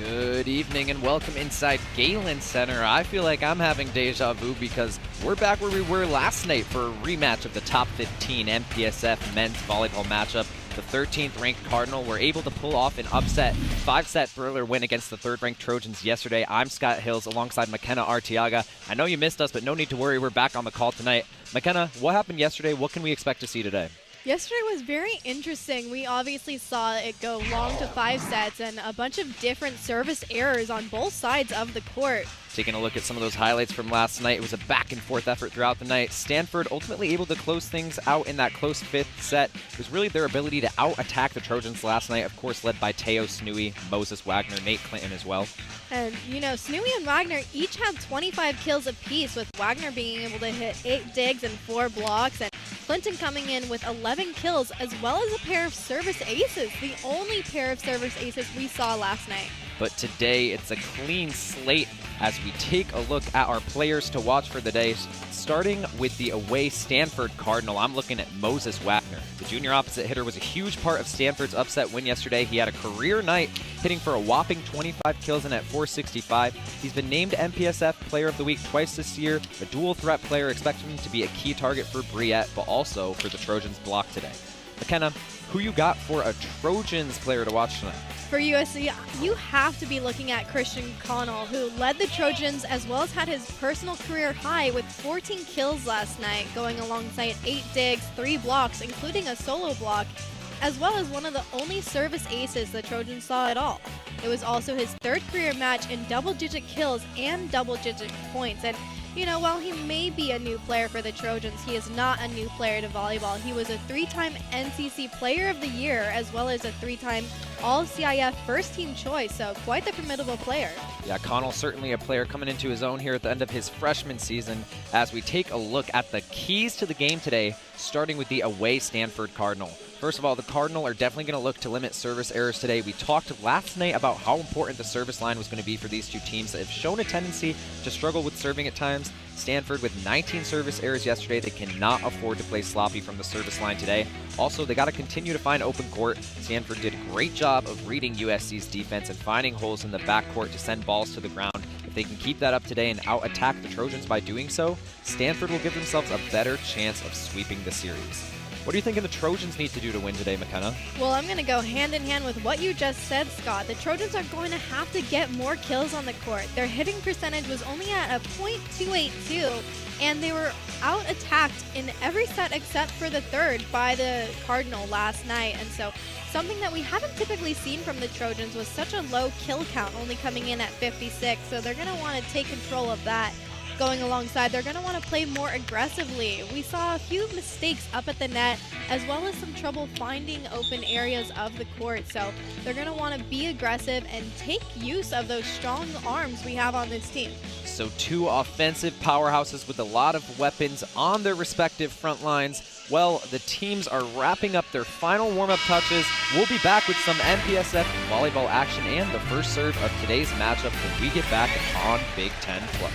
Good evening and welcome inside Galen Center. I feel like I'm having deja vu because we're back where we were last night for a rematch of the top 15 MPSF men's volleyball matchup. The 13th ranked Cardinal were able to pull off an upset 5-set thriller win against the 3rd ranked Trojans yesterday. I'm Scott Hills alongside McKenna Arteaga. I know you missed us, but no need to worry. We're back on the call tonight. McKenna, what happened yesterday? What can we expect to see today? Yesterday was very interesting. We obviously saw it go long to 5 sets and a bunch of different service errors on both sides of the court. Taking a look at some of those highlights from last night, it was a back-and-forth effort throughout the night. Stanford ultimately able to close things out in that close 5th set. It was really their ability to out-attack the Trojans last night, of course led by Teo Snooey, Moses Wagner, Nate Clinton as well. And, you know, Snooey and Wagner each had 25 kills apiece, with Wagner being able to hit 8 digs and 4 blocks, and Clinton coming in with 11 kills, as well as a pair of service aces, the only pair of service aces we saw last night. But today, it's a clean slate as we take a look at our players to watch for the day. Starting with the away Stanford Cardinal, I'm looking at Moses Wagner. The junior opposite hitter was a huge part of Stanford's upset win yesterday. He had a career night, hitting for a whopping 25 kills and at 465. He's been named MPSF Player of the Week twice this year. A dual threat player, expecting him to be a key target for Briette, but also for the Trojans block today. McKenna, who you got for a Trojans player to watch tonight? For USC, you have to be looking at Christian Connell, who led the Trojans as well as had his personal career high with 14 kills last night, going alongside 8 digs, 3 blocks, including a solo block, as well as one of the only service aces the Trojans saw at all. It was also his 3rd career match in double-digit kills and double-digit points. And you know, while he may be a new player for the Trojans, he is not a new player to volleyball. He was a 3-time NCC Player of the Year, as well as a 3-time All-CIF first-team choice, so quite the formidable player. Yeah, Connell certainly a player coming into his own here at the end of his freshman season as we take a look at the keys to the game today, starting with the away Stanford Cardinal. First of all, the Cardinal are definitely going to look to limit service errors today. We talked last night about how important the service line was going to be for these two teams that have shown a tendency to struggle with serving at times. Stanford with 19 service errors yesterday. They cannot afford to play sloppy from the service line today. Also, they got to continue to find open court. Stanford did a great job of reading USC's defense and finding holes in the backcourt to send balls to the ground. If they can keep that up today and out-attack the Trojans by doing so, Stanford will give themselves a better chance of sweeping the series. What do you think the Trojans need to do to win today, McKenna? Well, I'm going to go hand in hand with what you just said, Scott. The Trojans are going to have to get more kills on the court. Their hitting percentage was only at a .282, and they were out-attacked in every set except for the 3rd by the Cardinal last night. And so something that we haven't typically seen from the Trojans was such a low kill count, only coming in at 56. So they're going to want to take control of that. Going alongside, they're going to want to play more aggressively. We saw a few mistakes up at the net, as well as some trouble finding open areas of the court. So they're going to want to be aggressive and take use of those strong arms we have on this team. So 2 offensive powerhouses with a lot of weapons on their respective front lines. Well, the teams are wrapping up their final warm-up touches. We'll be back with some MPSF volleyball action and the first serve of today's matchup when we get back on Big Ten Plus.